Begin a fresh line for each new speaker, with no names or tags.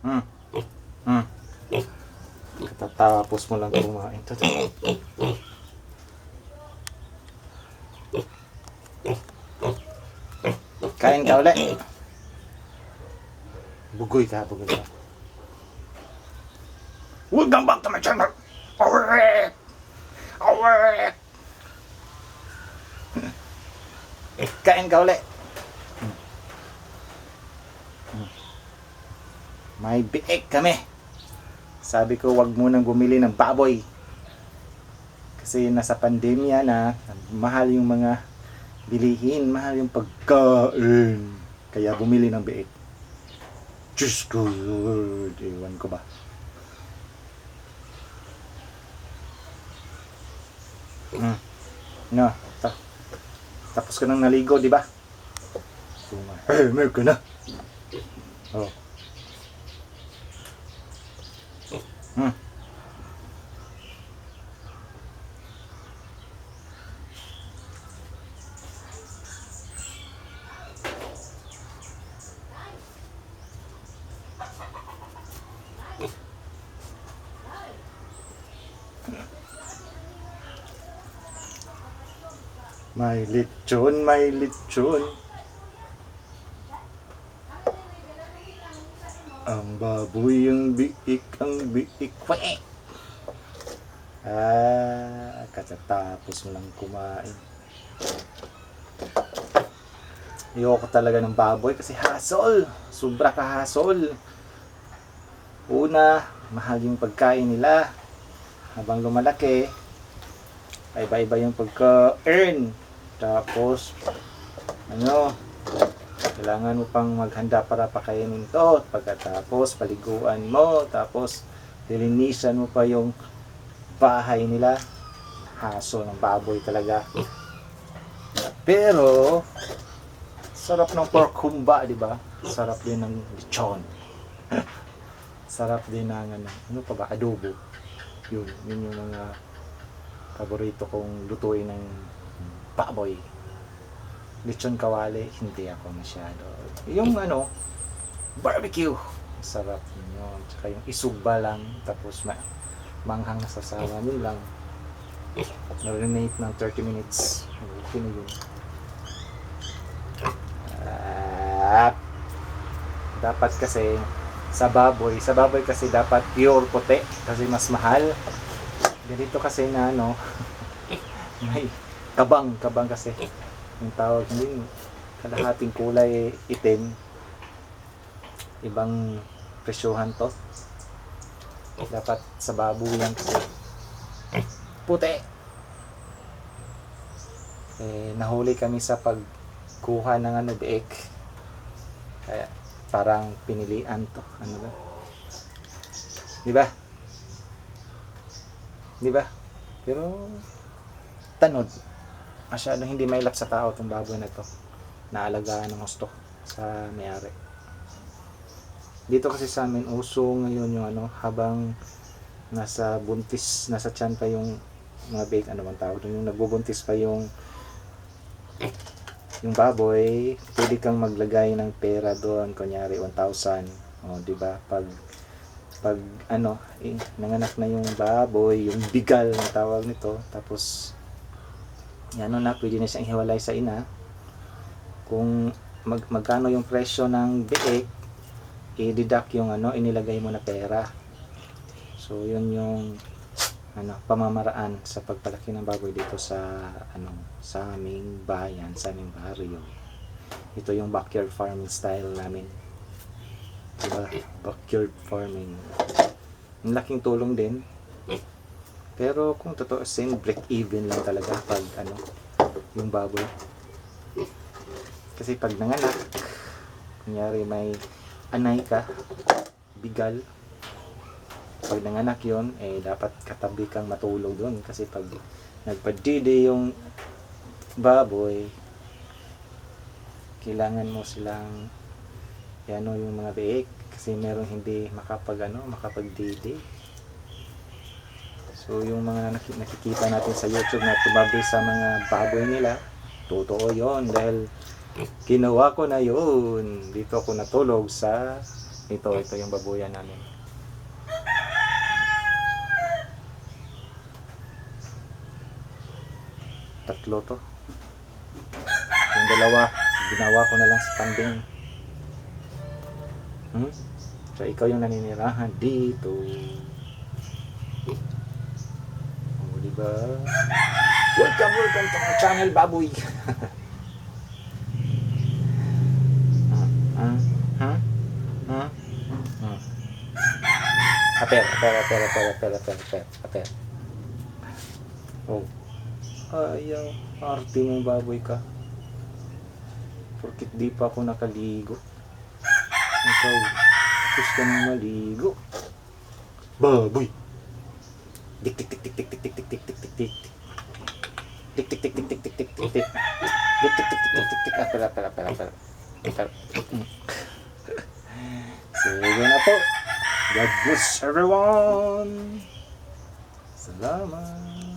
Hmm. Hmm. Katatapos mo lang kumain. Kain ka ulit. Bugoy ka, bugoy ka. Huwag kang bang tamasyan mo. Awet! Awet! Kain ka ulit. May biik kami. Sabi ko wag mo nang bumili ng baboy. Kasi nasa pandemya na, mahal yung mga bilihin, mahal yung pagkain. Kaya bumili ng biik. Diyos ko, ewan ko ba. No, tapos ka nang naligo, di ba? Meron ka na. Oh. May lechon, may lechon. Ang baboy, ang biik, ang biik. Kwek! Katatapos mo lang kumain. Ayoko talaga ng baboy kasi hassle. Sobra ka hassle. Una, mahal yung pagkain nila. Habang lumalaki, iba-iba yung pagka-earn. Tapos, kailangan mo pang maghanda para pakainin to. Pagkatapos, paliguan mo. Tapos, lilinisan mo pa yung bahay nila. Haso ng baboy talaga. Pero, sarap ng pork humba, di ba? Sarap din ng lechon. Sarap din ng ano pa ba? Adobo. Yun yung mga paborito kong lutuin ng baboy. Lechon kawali, hindi ako masyado. Yung barbecue, sarap yun. Tsaka yung isugba lang, tapos manghang na sasawa, yun lang. Marinate ng 30 minutes. Okay na yun. Dapat kasi sa baboy kasi dapat pure puti kasi mas mahal. Ganito kasi na may kabang kasi yung tawag, hindi kalahating kulay itim, ibang presyohan to. Dapat sa baboy lang kasi puti. Nahuli kami sa pagkuha ng biik, kaya parang pinilian to, ba, di ba? Pero tanod, masyadong hindi mailap sa tao itong baboy na to, naalagaan ng gusto sa may-ari. Dito kasi sa amin uso ngayon yung habang nasa buntis, nasa tiyan pa yung mga bake, bang tawag doon, yung nagbubuntis pa yung baboy, pwede kang maglagay ng pera doon, kunyari 1,000. Di ba? Pag nanganak na yung baboy, yung bigal na tawag nito, tapos pwede na siyang ihiwalay sa ina. Kung magkano yung presyo ng biik, i-deduct yung inilagay mo na pera. So yun yung pamamaraan sa pagpalaki ng baboy dito sa sa aming bayan, sa aming baryo. Ito yung backyard farming style namin. Diba? Backyard farming. Ang laking tulong din. Pero kung totoo, break even lang talaga pag yung baboy. Kasi pag nanganak, kunyari may anay ka, bigal, pag nanganak yun, dapat katabi kang matulog doon. Kasi pag nagpadidi yung baboy, kailangan mo silang yung mga biik, kasi meron hindi makapagdidi. So yung mga nakikita natin sa YouTube na tumabi sa mga baboy nila, totoo yon, dahil ginawa ko na yun. Dito ako natulog sa Ito yung babuyan namin. Tatlo to. Yung dalawa, ginawa ko na lang sa kambing. So ikaw yung naninirahan dito. O, diba? Welcome to our channel, baboy. Aper. Oh. Ayaw, arte mo baboy ka. Porkit di pa ako nakaligo. Ikaw, gusto mo maligo. Baboy. Tik tik tik tik tik tik tik tik tik tik tik tik. Tik tik tik tik tik tik tik tik tik. Tik tik tik tik tik tik. Aper. Sige na po. God bless everyone. Salamat.